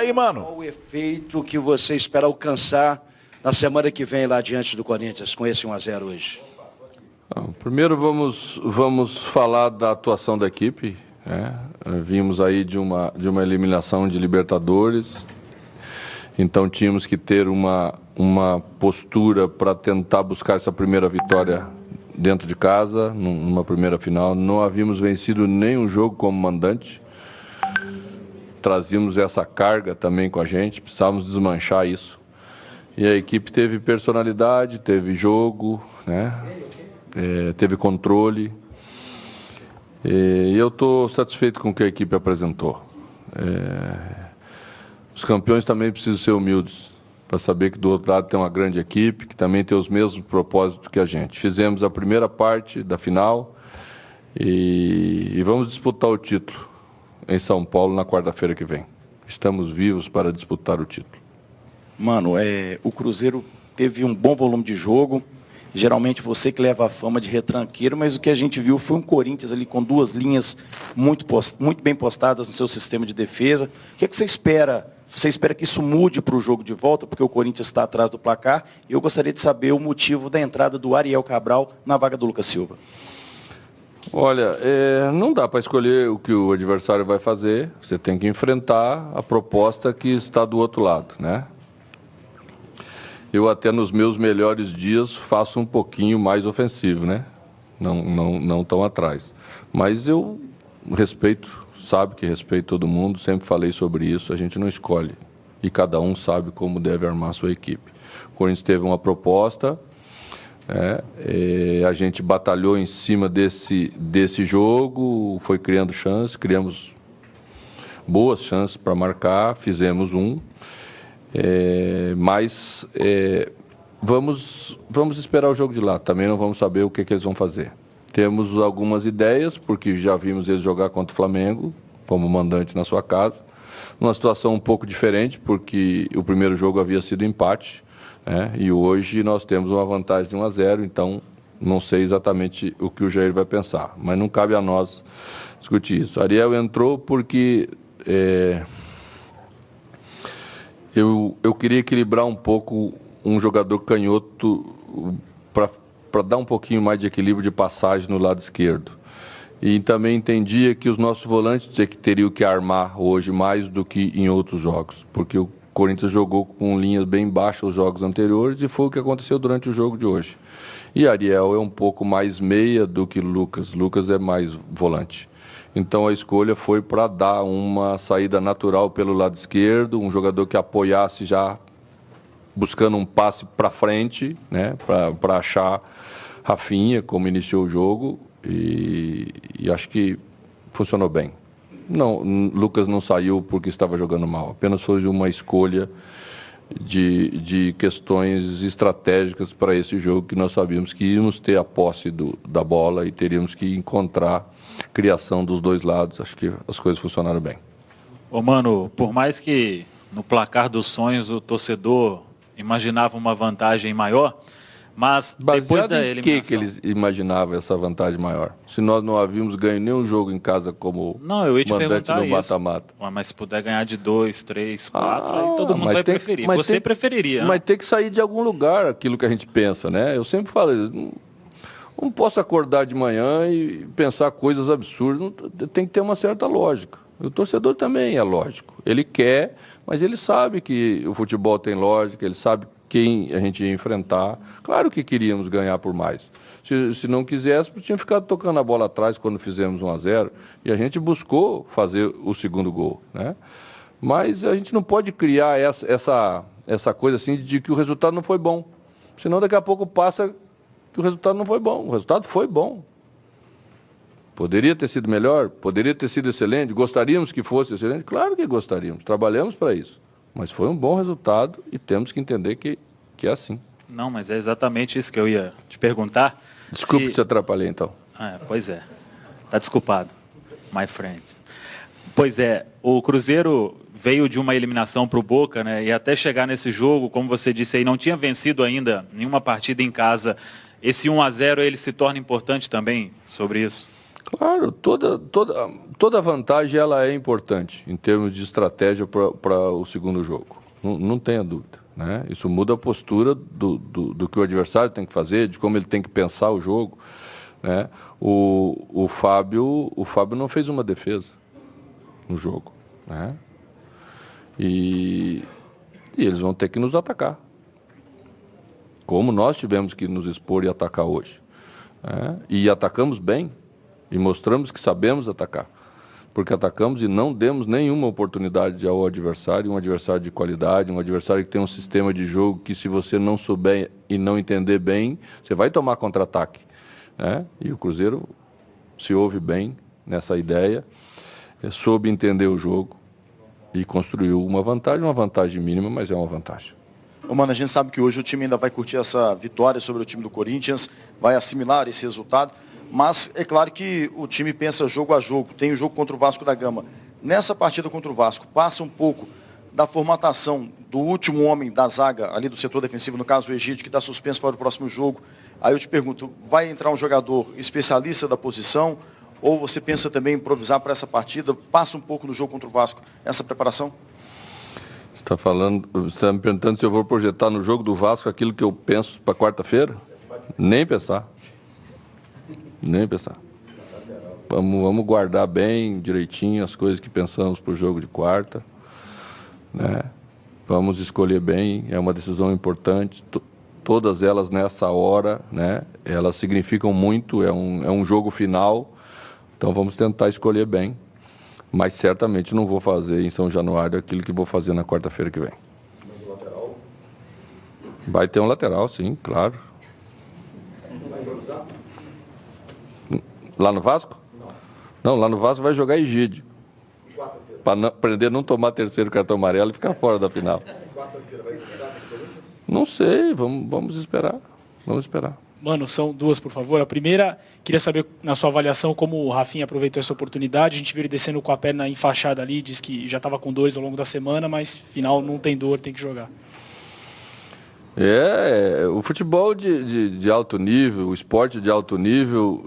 aí, mano. Qual o efeito que você espera alcançar na semana que vem lá diante do Corinthians com esse 1-0 hoje? Primeiro vamos falar da atuação da equipe. Vimos aí de uma eliminação de Libertadores, então tínhamos que ter uma postura para tentar buscar essa primeira vitória dentro de casa, numa primeira final. Não havíamos vencido nenhum jogo como mandante, trazíamos essa carga também com a gente, precisávamos desmanchar isso. E a equipe teve personalidade, teve jogo, teve controle. E eu estou satisfeito com o que a equipe apresentou. Os campeões também precisam ser humildes, para saber que do outro lado tem uma grande equipe, que também tem os mesmos propósitos que a gente. Fizemos a primeira parte da final e vamos disputar o título em São Paulo na quarta-feira que vem. Estamos vivos para disputar o título. Mano, o Cruzeiro teve um bom volume de jogo. Geralmente você que leva a fama de retranqueiro, mas o que a gente viu foi um Corinthians ali com duas linhas muito bem postadas no seu sistema de defesa. O que você espera? Você espera que isso mude para o jogo de volta, porque o Corinthians está atrás do placar? E eu gostaria de saber o motivo da entrada do Ariel Cabral na vaga do Lucas Silva. Olha, não dá para escolher o que o adversário vai fazer. Você tem que enfrentar a proposta que está do outro lado, né? Eu até nos meus melhores dias faço um pouquinho mais ofensivo, né? Não tão atrás. Mas eu respeito, sabe que respeito todo mundo, sempre falei sobre isso, a gente não escolhe. E cada um sabe como deve armar a sua equipe. O Corinthians teve uma proposta, a gente batalhou em cima desse jogo, foi criando chances, criamos boas chances para marcar, fizemos um. Mas vamos esperar o jogo de lá, também não vamos saber o que eles vão fazer. Temos algumas ideias, porque já vimos eles jogar contra o Flamengo, como mandante na sua casa, numa situação um pouco diferente, porque o primeiro jogo havia sido empate, e hoje nós temos uma vantagem de 1-0, então não sei exatamente o que o Jair vai pensar, mas não cabe a nós discutir isso. Ariel entrou porque eu queria equilibrar um pouco um jogador canhoto para dar um pouquinho mais de equilíbrio de passagem no lado esquerdo. E também entendia que os nossos volantes teriam que armar hoje mais do que em outros jogos, porque o Corinthians jogou com linhas bem baixas os jogos anteriores e foi o que aconteceu durante o jogo de hoje. E Ariel é um pouco mais meia do que Lucas. Lucas é mais volante. Então a escolha foi para dar uma saída natural pelo lado esquerdo, um jogador que apoiasse já buscando um passe para frente, para achar Rafinha, como iniciou o jogo, e acho que funcionou bem. Não, Lucas não saiu porque estava jogando mal, apenas foi uma escolha de questões estratégicas para esse jogo, que nós sabíamos que íamos ter a posse da bola e teríamos que encontrar criação dos dois lados. Acho que as coisas funcionaram bem. Mano, por mais que no placar dos sonhos o torcedor imaginava uma vantagem maior, mas depois da eliminação... que eles imaginavam essa vantagem maior? Se nós não havíamos ganho nenhum jogo em casa como mandante no mata-mata. Mas se puder ganhar de 2, 3, 4, aí todo mundo vai preferir. Você preferiria, né? Mas tem que sair de algum lugar aquilo que a gente pensa, né? Eu sempre falo, não posso acordar de manhã e pensar coisas absurdas, tem que ter uma certa lógica. O torcedor também é lógico. Ele quer, mas ele sabe que o futebol tem lógica, ele sabe quem a gente ia enfrentar. Claro que queríamos ganhar por mais. Se não quiséssemos, tinha ficado tocando a bola atrás quando fizemos 1-0, e a gente buscou fazer o segundo gol, né? Mas a gente não pode criar essa coisa assim de que o resultado não foi bom. Senão daqui a pouco passa que o resultado não foi bom. O resultado foi bom. Poderia ter sido melhor, poderia ter sido excelente, gostaríamos que fosse excelente? Claro que gostaríamos, trabalhamos para isso. Mas foi um bom resultado e temos que entender que é assim. Não, mas é exatamente isso que eu ia te perguntar. Desculpe te atrapalhar então. Pois é, tá desculpado, my friend. Pois é, o Cruzeiro veio de uma eliminação para o Boca, né? E até chegar nesse jogo, como você disse aí, não tinha vencido ainda nenhuma partida em casa. Esse 1-0, ele se torna importante também sobre isso? Claro, toda vantagem ela é importante em termos de estratégia para o segundo jogo. Não tenha dúvida, né? Isso muda a postura do que o adversário tem que fazer, de como ele tem que pensar o jogo, né? O Fábio não fez uma defesa no jogo, né? E eles vão ter que nos atacar, como nós tivemos que nos expor e atacar hoje, né? E atacamos bem. E mostramos que sabemos atacar, porque atacamos e não demos nenhuma oportunidade ao adversário, um adversário de qualidade, um adversário que tem um sistema de jogo que, se você não souber e não entender bem, você vai tomar contra-ataque, né? E o Cruzeiro se ouve bem nessa ideia, soube entender o jogo e construiu uma vantagem mínima, mas é uma vantagem. Mano, a gente sabe que hoje o time ainda vai curtir essa vitória sobre o time do Corinthians, vai assimilar esse resultado. Mas é claro que o time pensa jogo a jogo, tem o jogo contra o Vasco da Gama. Nessa partida contra o Vasco, passa um pouco da formatação do último homem da zaga, ali do setor defensivo, no caso o Egídio, que está suspenso para o próximo jogo. Aí eu te pergunto, vai entrar um jogador especialista da posição, ou você pensa também em improvisar para essa partida? Passa um pouco no jogo contra o Vasco, essa preparação? Você está me perguntando se eu vou projetar no jogo do Vasco aquilo que eu penso para quarta-feira? Nem pensar. Nem pensar. Vamos guardar bem, direitinho, as coisas que pensamos para o jogo de quarta, né? Vamos escolher bem, é uma decisão importante. Todas elas nessa hora, né? Elas significam muito, é um jogo final, então vamos tentar escolher bem. Mas certamente não vou fazer em São Januário aquilo que vou fazer na quarta-feira que vem. Mas o lateral? Vai ter um lateral, sim, claro. Vai improvisar? Lá no Vasco? Não, lá no Vasco vai jogar Egídio. Para aprender a não tomar terceiro cartão amarelo e ficar fora da final. Não sei, vamos esperar. Vamos esperar. Mano, são duas, por favor. A primeira, queria saber, na sua avaliação, como o Rafinha aproveitou essa oportunidade. A gente viu ele descendo com a perna enfaixada ali, diz que já estava com dores ao longo da semana, mas final não tem dor, tem que jogar. O futebol de alto nível, o esporte de alto nível,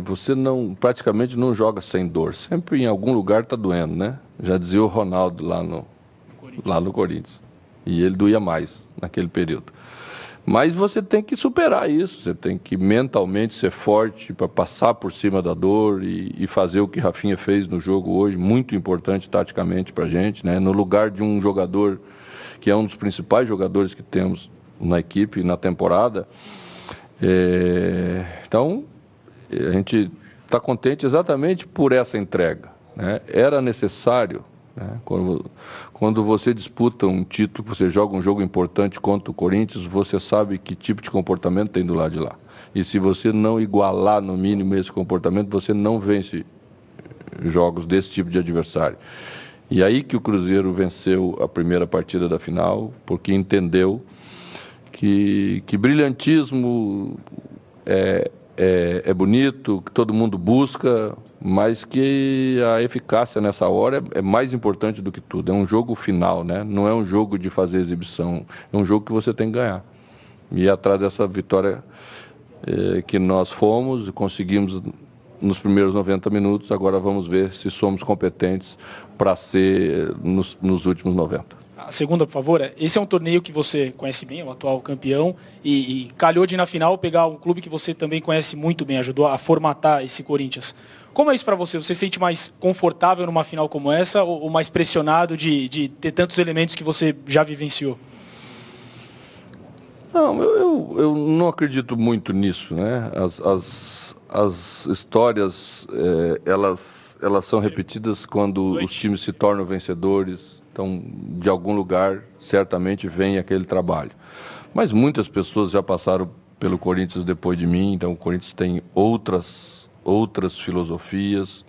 você praticamente não joga sem dor. Sempre em algum lugar está doendo, né? Já dizia o Ronaldo lá no Corinthians. E ele doía mais naquele período. Mas você tem que superar isso, você tem que mentalmente ser forte para passar por cima da dor e fazer o que Rafinha fez no jogo hoje, muito importante taticamente para a gente, né? No lugar de um jogador que é um dos principais jogadores que temos na equipe, na temporada. Então, a gente está contente exatamente por essa entrega, né? Era necessário, né? Quando você disputa um título, você joga um jogo importante contra o Corinthians, você sabe que tipo de comportamento tem do lado de lá. E se você não igualar no mínimo esse comportamento, você não vence jogos desse tipo de adversário. E aí que o Cruzeiro venceu a primeira partida da final, porque entendeu que brilhantismo é bonito, que todo mundo busca, mas que a eficácia nessa hora é mais importante do que tudo. É um jogo final, né? Não é um jogo de fazer exibição, é um jogo que você tem que ganhar. E atrás dessa vitória que nós fomos e conseguimos nos primeiros 90 minutos, agora vamos ver se somos competentes para ser nos últimos 90. A segunda, por favor, esse é um torneio que você conhece bem, o atual campeão, e calhou de na final pegar um clube que você também conhece muito bem, ajudou a formatar esse Corinthians. Como é isso para você? Você se sente mais confortável numa final como essa ou mais pressionado de ter tantos elementos que você já vivenciou? Não, eu não acredito muito nisso, né? As histórias, elas são repetidas quando os times se tornam vencedores. Então, de algum lugar, certamente vem aquele trabalho. Mas muitas pessoas já passaram pelo Corinthians depois de mim, então o Corinthians tem outras filosofias,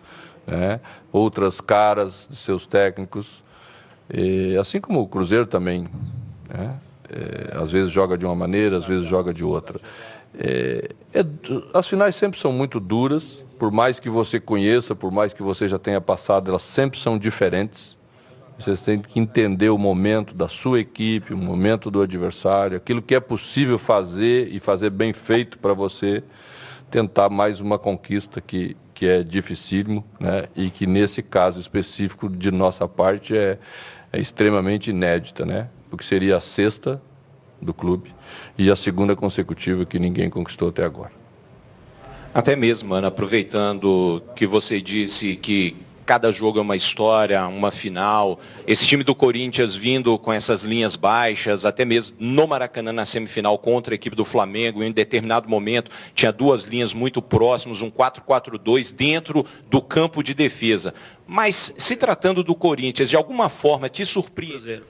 né? Outras caras de seus técnicos, assim como o Cruzeiro também, né? Às vezes joga de uma maneira, às vezes joga de outra. As finais sempre são muito duras, por mais que você conheça, por mais que você já tenha passado, elas sempre são diferentes. Vocês têm que entender o momento da sua equipe, o momento do adversário, aquilo que é possível fazer e fazer bem feito para você tentar mais uma conquista que que é dificílimo, né? E que nesse caso específico de nossa parte é extremamente inédita, né? Porque seria a sexta do clube e a segunda consecutiva que ninguém conquistou até agora. Até mesmo, Ana, aproveitando que você disse que cada jogo é uma história, uma final, esse time do Corinthians vindo com essas linhas baixas, até mesmo no Maracanã na semifinal contra a equipe do Flamengo, em determinado momento tinha duas linhas muito próximas, um 4-4-2 dentro do campo de defesa. Mas se tratando do Corinthians, de alguma forma te surpreende?